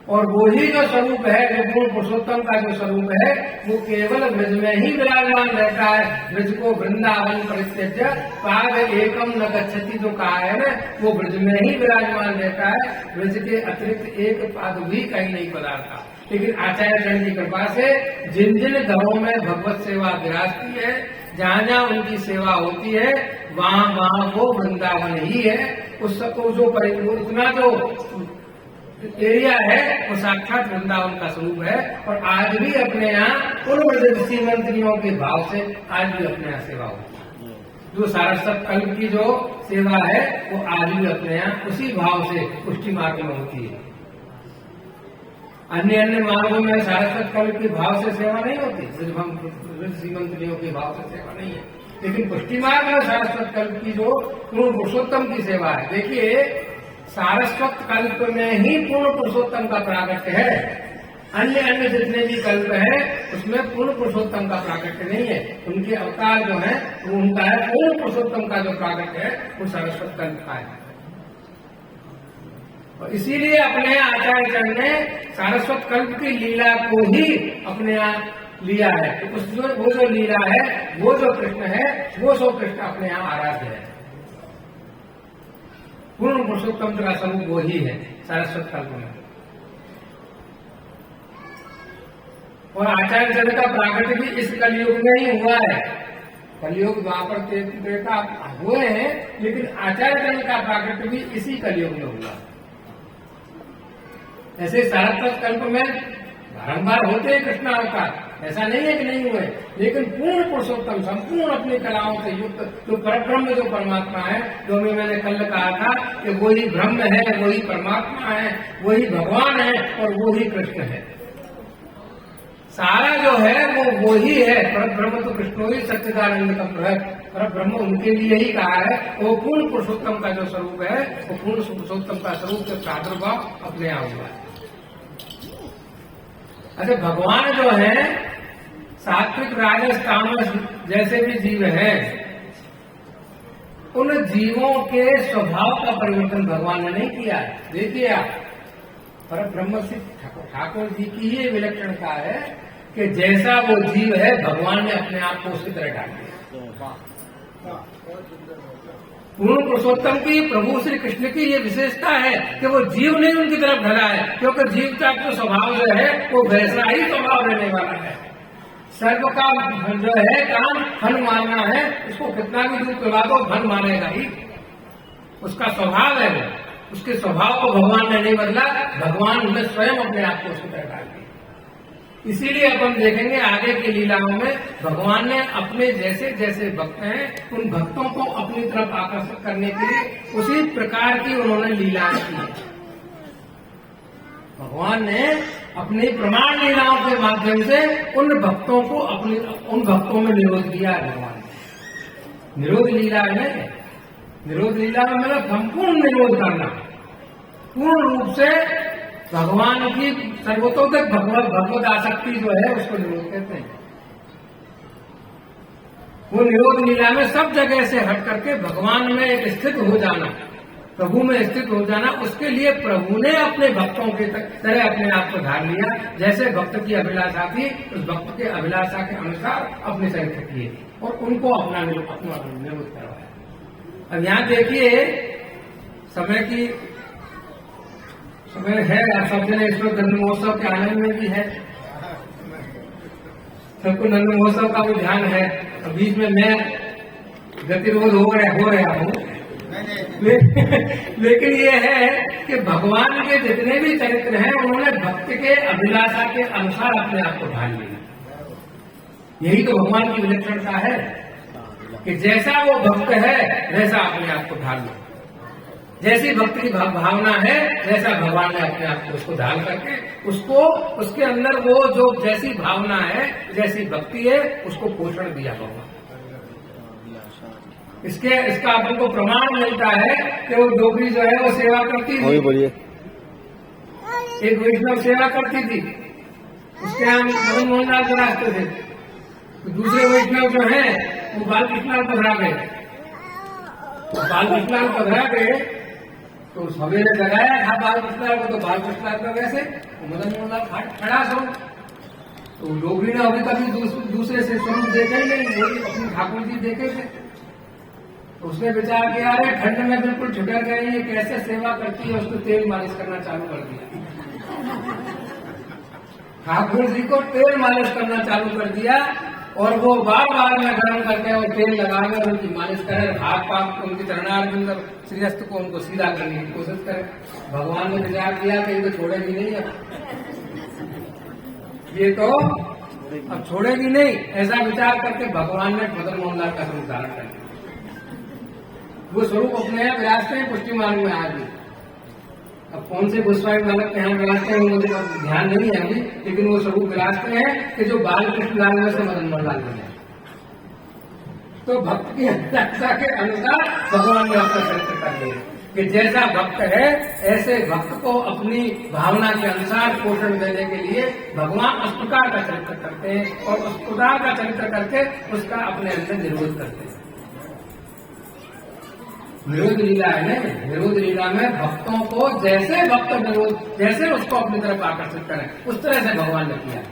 S3: और वो ही जो स्वरूप है, जो पूर्ण पुरुषोत्तम का जो स्वरूप है, वो केवल ब्रज में ही विराजमान रहता है। ब्रज को वृंदावन परित्यज्य पाद एकम न गच्छति जो कहा है ना, वो ब्रज में ही विराजमान रहता है। ब्रज के अतिरिक्त एक पाद भी कहीं नहीं पधारता। लेकिन आचार्य जन की कृपा से जिन जिन घरों में भगवत सेवा विराजती है, जहाँ जहाँ उनकी सेवा होती है वहाँ वहाँ वो वृंदावन ही है। उस सबको जो उतना जो एरिया है वो साक्षात वृंदावन का स्वरूप है। और आज भी अपने यहाँ उन ऋषि मंत्रियों के भाव से आज भी अपने यहाँ सेवा होती है। जो सारस्वत कल्प की जो सेवा है वो आज भी अपने यहाँ उसी भाव से पुष्टि मार्ग में होती है। अन्य अन्य मार्गों में सारस्वत कल्प के भाव से सेवा नहीं होती, ऋषि मंत्रियों के भाव से सेवा नहीं है। लेकिन पुष्टि मार्ग में सारस्वत कल्प की जो पूर्ण पुरुषोत्तम की सेवा है। देखिए सारस्वत कल्प में ही पूर्ण पुरुषोत्तम का प्राकट्य है। अन्य अन्य जितने भी कल्प है उसमें पूर्ण पुरुषोत्तम का प्राकट्य नहीं है। उनके अवतार जो है वो उनका है, पूर्ण पुरुषोत्तम का जो प्राकट्य है वो सारस्वत कल्प का है। और इसीलिए अपने आचार्य चरण ने सारस्वत कल्प की लीला को ही अपने यहाँ लिया है। तो वो जो लीला है वो जो कृष्ण है वो सो कृष्ण अपने यहाँ आराध्य है। पूर्ण पुरुषोत्तम का स्वरूप वो ही है सारस्वत कल्प में। और आचार्य चरण का प्राकट्य भी इस कलयुग में ही हुआ है। कलयुग वहां पर त्रेता हुए हैं, लेकिन आचार्य चरण का प्राकट्य भी इसी कलयुग में हुआ। ऐसे सारस्वत कल्प में बारंबार होते हैं कृष्ण अवतार, ऐसा नहीं है कि नहीं हुए, लेकिन पूर्ण पुरुषोत्तम संपूर्ण अपनी कलाओं से युक्त जो परब्रह्म जो परमात्मा है, जो मैंने कल कहा था कि वही ब्रह्म है, वही परमात्मा है, वही भगवान है और वो ही कृष्ण है। सारा जो है वो ही है। परब्रह्म तो कृष्ण ही सच्चिदानंद का परब्रह्म उनके लिए ही कहा है। वो पूर्ण पुरुषोत्तम का जो स्वरूप है वो पूर्ण पुरुषोत्तम का स्वरूप के प्रादुर्भाव अपने यहाँ हुआ है। अच्छा, भगवान जो है सात्विक राजस तामस जैसे भी जीव हैं, उन जीवों के स्वभाव का परिवर्तन भगवान ने नहीं किया है। देखिए आप पर ब्रह्म सिद्ध ठाकुर जी की ये विलक्षणता है कि जैसा वो जीव है भगवान ने अपने आप को उसकी तरह डाल दिया। पूर्ण पुरुषोत्तम की प्रभु श्री कृष्ण की ये विशेषता है कि वो जीव नहीं उनकी तरफ ढला है, क्योंकि जीव का जो स्वभाव जो है वो वैसा ही स्वभाव रहने वाला है। सर्व का जो है काम फन मानना है, उसको कितना भी दूध पिला दो फन मानेगा ही, उसका स्वभाव है वो। उसके स्वभाव को भगवान ने नहीं बदला, भगवान ने स्वयं अपने आप को उसकी तरह डाल दिया। इसीलिए अपन देखेंगे आगे की लीलाओं में भगवान ने अपने जैसे जैसे भक्त हैं उन भक्तों को अपनी तरफ आकर्षित करने के लिए उसी प्रकार की उन्होंने लीलाएं की। भगवान ने अपनी प्रमाण लीलाओं के माध्यम से उन भक्तों को उन भक्तों में निरोध दिया। भगवान ने निरोध लीला में, निरोध लीला में मतलब संपूर्ण निरोध करना, पूर्ण रूप से भगवान की सर्वतोदक भगवत आसक्ति जो है उसको निरोध कहते हैं। वो निरोध लीला में सब जगह से हट करके भगवान में एक स्थित हो जाना, प्रभु में स्थित हो जाना, उसके लिए प्रभु ने अपने भक्तों के तरह अपने आप को धार लिया। जैसे भक्त की अभिलाषा थी उस भक्त के अभिलाषा के अनुसार अपने चरित्र किए और उनको अपना निरोध करवाया। अब यहाँ देखिए समय है, सब जने इसमें नंद महोत्सव के आनंद में भी है, सबको नंद महोत्सव का भी ध्यान है। और बीच में मैं गतिरोध हो रहा हूँ लेकिन ये है कि भगवान के जितने भी चरित्र हैं उन्होंने भक्त के अभिलाषा के अनुसार अपने आप को ढाल लिया। यही तो भगवान की विलक्षणता है कि जैसा वो भक्त है वैसा अपने आप को ढाल लो। जैसी भक्त की भावना है वैसा भगवान ने अपने आप को उसको ढाल करके उसको उसके अंदर वो जो जैसी भावना है जैसी भक्ति है उसको पोषण दिया भगवान। इसका अपन को प्रमाण मिलता है कि वो डोगरी जो है वो सेवा करती थी। बोलिए, एक वैष्णव सेवा करती थी, उसके यहाँ मदन मोहन लाल के रास्ते थे। तो दूसरे वैष्णव जो है वो बाल कृष्णलाल पधरा गए। बाल कृष्णलाल पधरा गए तो सवेरे जगाया था बाल कृष्णलाल को, तो बाल कृष्णलाल का वैसे मदन मोहन लाल खड़ा सो। तो डोगरी ने अभी कभी दूसरे से स्वरूप देखे ही नहीं, वही अपने ठाकुर जी देखे थे। तो उसने विचार किया अरे ठंड में बिल्कुल छुटक गई है, कैसे सेवा करती है, उसको तेल मालिश करना चालू कर दिया। ठाकुर जी को तेल मालिश करना चालू कर दिया और वो बार बार में गर्म करके और तेल लगा के और उनकी मालिश करे, हाथ पाक उनकी चरणार्थ श्रीहस्त को उनको सीधा करने की कोशिश करे। भगवान ने विचार किया कि इनको छोड़ेगी नहीं, अब ये तो अब छोड़ेगी नहीं, ऐसा विचार करके भगवान ने मदन मोहनलाल का स्वरूप धारण कर लिया। वो स्वरूप अपने यहाँ विराजते हैं पुष्टि मार्ग में आज भी। अब कौन से गोस्वामी बालक के यहाँ विराजते हैं मुझे ध्यान नहीं है अभी, लेकिन वो स्वरूप विराजते हैं कि जो बाल कृष्णलाल में से मदन मोहनलाल बने। तो भक्त की अपेक्षा के अनुसार भगवान ने अपना चरित्र कर दिया कि जैसा भक्त है ऐसे भक्त को अपनी भावना के अनुसार पोषण देने के लिए भगवान उस प्रकार का चरित्र करते हैं और उस प्रकार का चरित्र करके उसका अपने अंदर निरोध करते हैं। निरोध लीला है ना, निरोध लीला में भक्तों को जैसे भक्त निरोध जैसे उसको अपनी तरफ आकर्षित करें उस तरह से भगवान ने किया।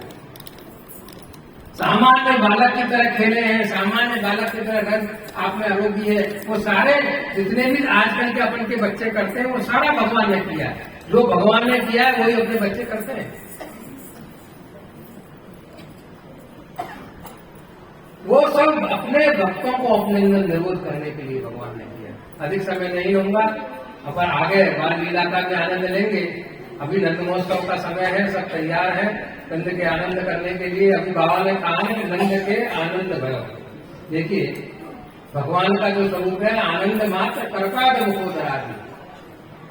S3: सामान्य बालक की तरह खेले हैं, सामान्य बालक की तरह घर आप में आरोग्य है, वो सारे जितने भी आजकल के अपन के बच्चे करते हैं वो सारा भगवान ने किया है। जो भगवान ने किया है वही अपने बच्चे करते हैं। वो सब अपने भक्तों को अपने अंदर निरोध करने के लिए भगवान ने किया। अधिक समय नहीं लूंगा, अपन आगे बाल लीला का भी आनंद लेंगे। अभी नंद महोत्सव का समय है, सब तैयार है नंद के आनंद करने के लिए। अभी बाबा ने कहा है नंद के आनंद भयो। देखिए भगवान का जो स्वरूप है आनंद मात्र कर्काद मुखोदरादि,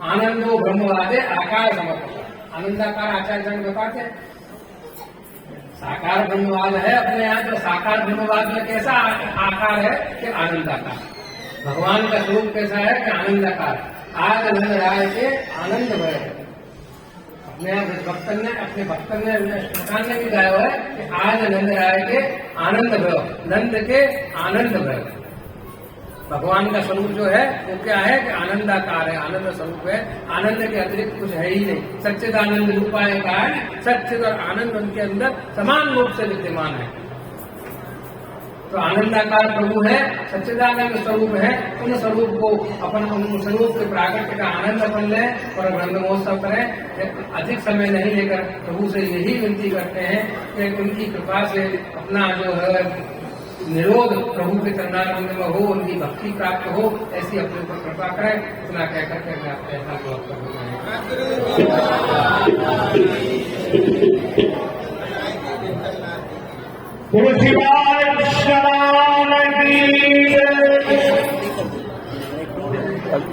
S3: आनंदो ब्रह्मवादे आकार समर्पक। आनंदाकार आचार्य बताते हैं साकार ब्रह्मवाद है अपने यहाँ। तो साकार ब्रह्मवाद में कैसा आकार है कि आनंदाकार। भगवान का स्वरूप कैसा है कि आनंदाकार। आज आनंद राय के आनंद भय अपने अपने भक्तन ने भी गाया है कि आज आनंद राय के आनंद भय, नंद के आनंद भय। भगवान का स्वरूप जो है वो क्या है कि आनंदाकार है, आनंद स्वरूप है। आनंद के अतिरिक्त कुछ है ही नहीं। सच्चिदानंद रूपाय का है, सच्चिद और आनंद उनके अंदर समान रूप से विद्यमान है। तो आनंदाकार प्रभु है, सच्चिदानंद स्वरूप है। उन स्वरूप को अपन उन स्वरूप के प्राकट्य का आनंद अपन लें और ब्रह्म महोत्सव करें। अधिक समय नहीं लेकर प्रभु से यही विनती करते हैं कि उनकी कृपा से अपना जो है निरोध प्रभु के चरणारविंद में हो, उनकी भक्ति प्राप्त हो, ऐसी अपने ऊपर कृपा करें। इतना कहकर के मैं अपने ऐसा जवाब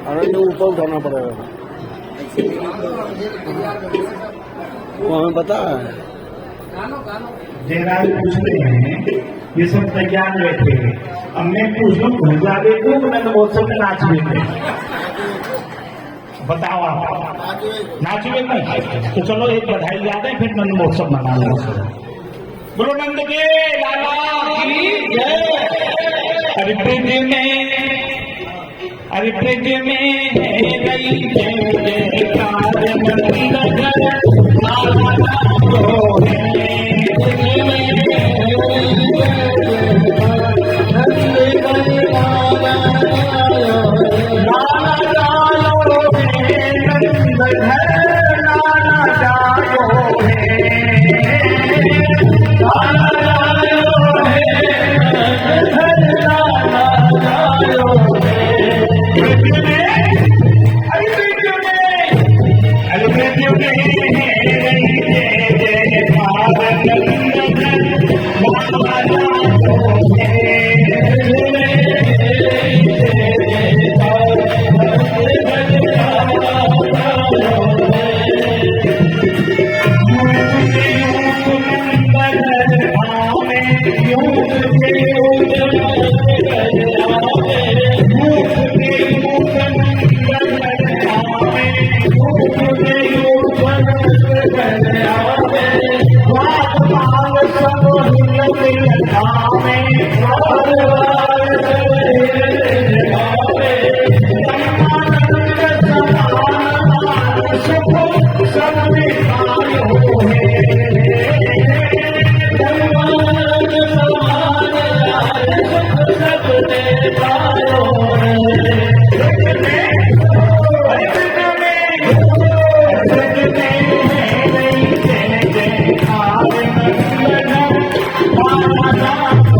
S4: आनंद ऊपर उठाना पड़ेगा, वो हमें पता है।
S1: जयराज पूछते हैं ये सब तैयार बैठे हैं, अब मैं पूछ लूँ भंजारे को नंद महोत्सव में नाचवे में बताओ आप नाचवे में। तो चलो एक बधाई याद है, फिर नंद महोत्सव मना लो। बोलो नंद के लाला की जय। अरे ब्रिज में गई जयकार नंद
S5: Thank you.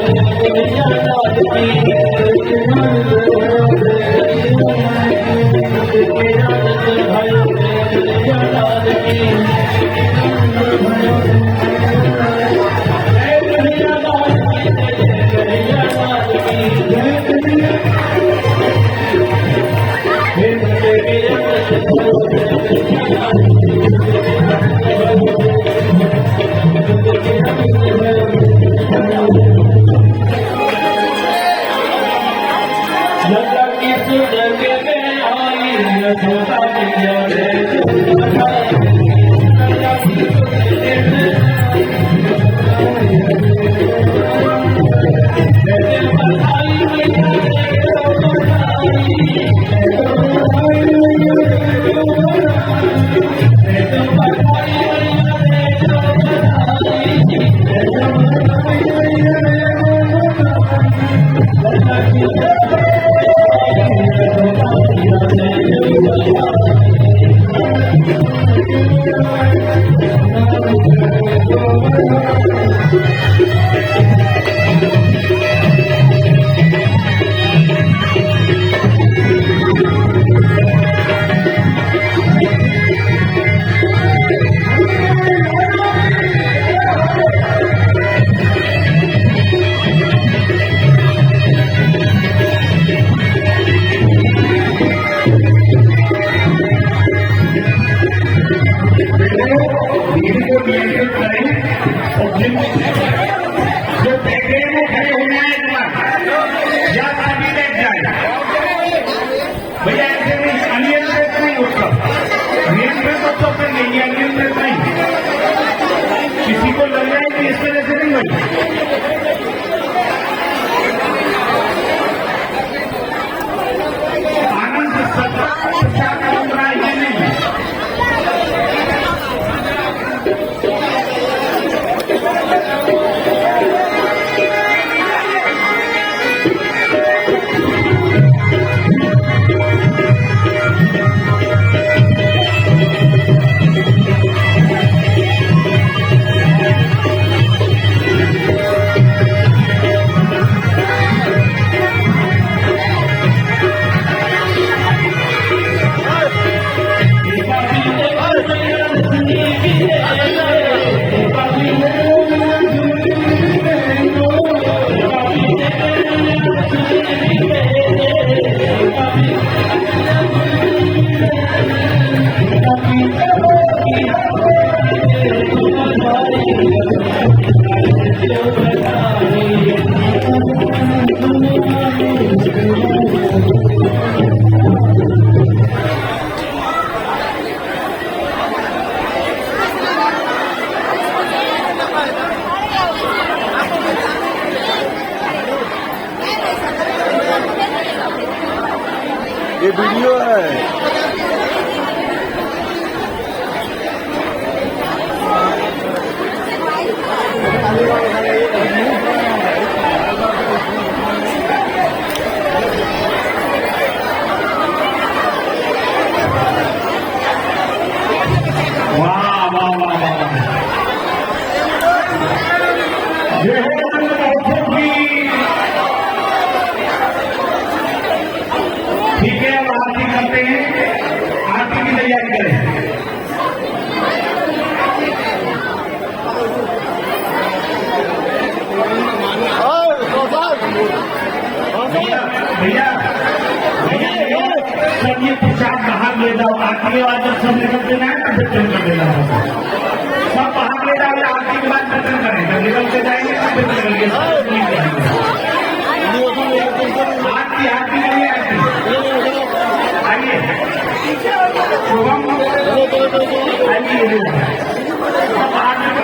S3: Thank you.
S1: आनंद सत्ता परंपरा ये नहीं है।
S4: ये वीडियो है।
S1: वाह वाह वाह वाह, ये हो ठीक है। अब आरती करते हैं, आरती की तैयारी करें। भैया भैया सब ये प्रसाद बाहर ले जाओ, आरती के बाद जब सब निकल देना है ना फिर कर देना होगा। सब बाहर ले जाओ, आरती के बाद खत्म करें, जब निकल के जाएंगे तो फिर निकलेंगे। आरती आरती नहीं आइए शुभम आइए सब आरती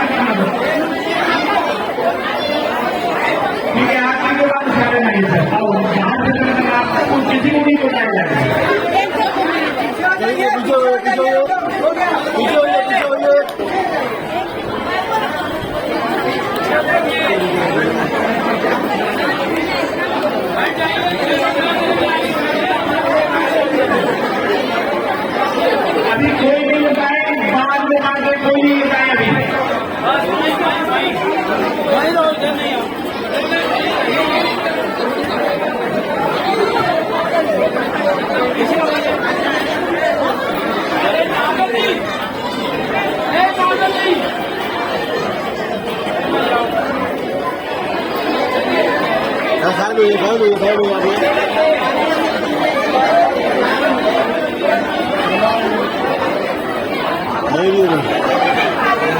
S1: ठीक है। आरती के बाद सारे नहीं सर आओ यहाँ से आपको किसी को नहीं बताया जाएगा। अभी कोई नहीं बताए, बाद में आगे कोई नहीं बताए अभी।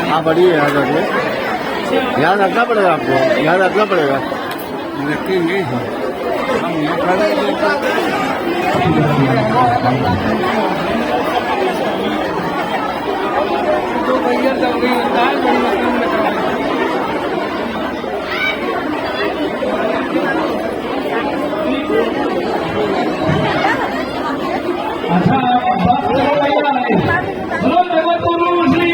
S4: हाँ बढ़िया याद रखिए, ध्यान रखना पड़ेगा आपको, ध्यान रखना पड़ेगा। रखेंगे हम तो भैया चल रही होता है।
S1: अच्छा बोलो जगतगुरु श्री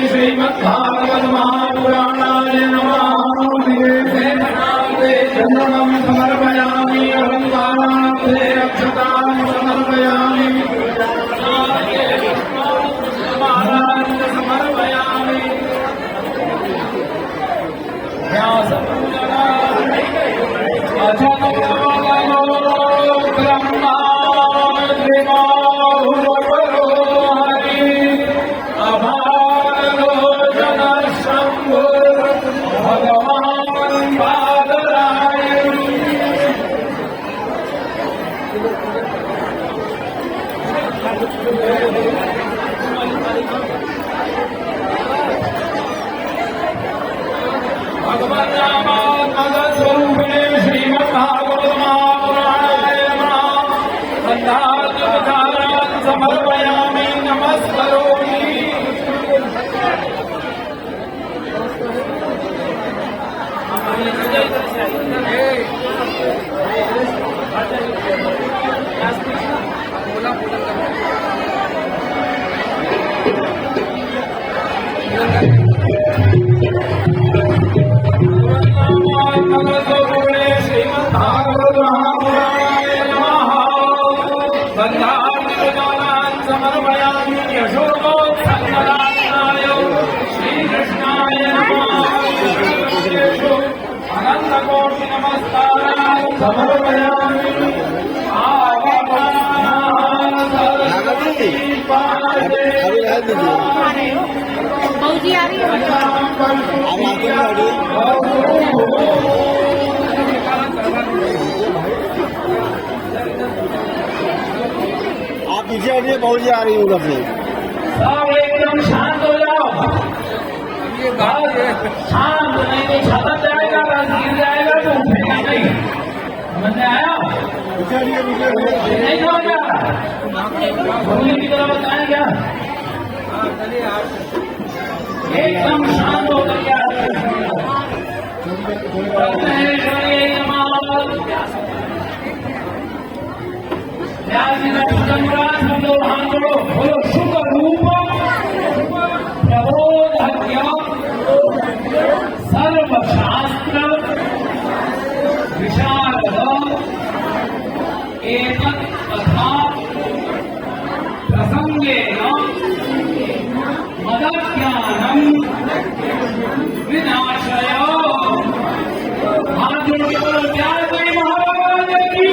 S1: श्रीमद्भागवत महापुराणाय चंद्रम समर्पयामि अहंकाराते रक्षतां समर्पयामि महाराज समर्पयामि ब्रह्मा
S4: कह दीजिए
S5: बहूजी आ रही है
S4: आप आगे बढ़िए आप पीछे हटिए बहुत जी आ रही है उधर से
S1: सब एकदम शांत हो जाओ।
S3: ये बात है
S1: शांत, नहीं तो छटक जाएगा, बस गिर जाएगा तो उठेगा नहीं। समझ में आया?
S4: पीछे हटिए पीछे हटिए
S1: नहीं समझ में आ रहा? भूमि की तरह बताएं क्या? एकदम शांत होकर क्या बोलो शुभ रूप प्रबोधज्ञ सर्वशास्त्र विशारद एतत् तथा प्रसंगेन मदज्ञानम विनाशय। हाथ जोड़ के बोलो प्यार कोई महाराज की।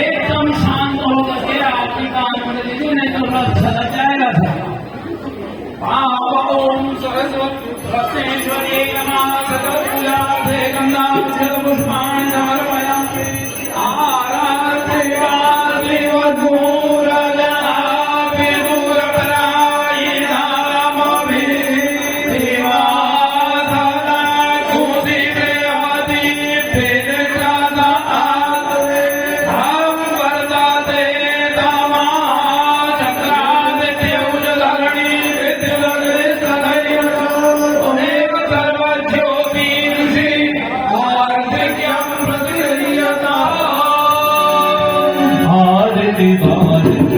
S1: एकदम शांत होकर के आपकी कान खोल दीजिए, नहीं तो रस चला जाएगा। ओम सरस्वती नमः सतपूजार्थे गंधाक्षरपुष्पाणि समर्पयामि। आराध्य देवदूरजनाभि दूरपरायि धामभिर्देवा सदा कुसिते हति भेदजात हम वर्धते तमा चक्रादित्य उजधरणि विद्युलग्रे सदैव त्वमेव सर्वज्योतिषि वार्धक्यं प्रतिह्रियताम्। आदिति भारत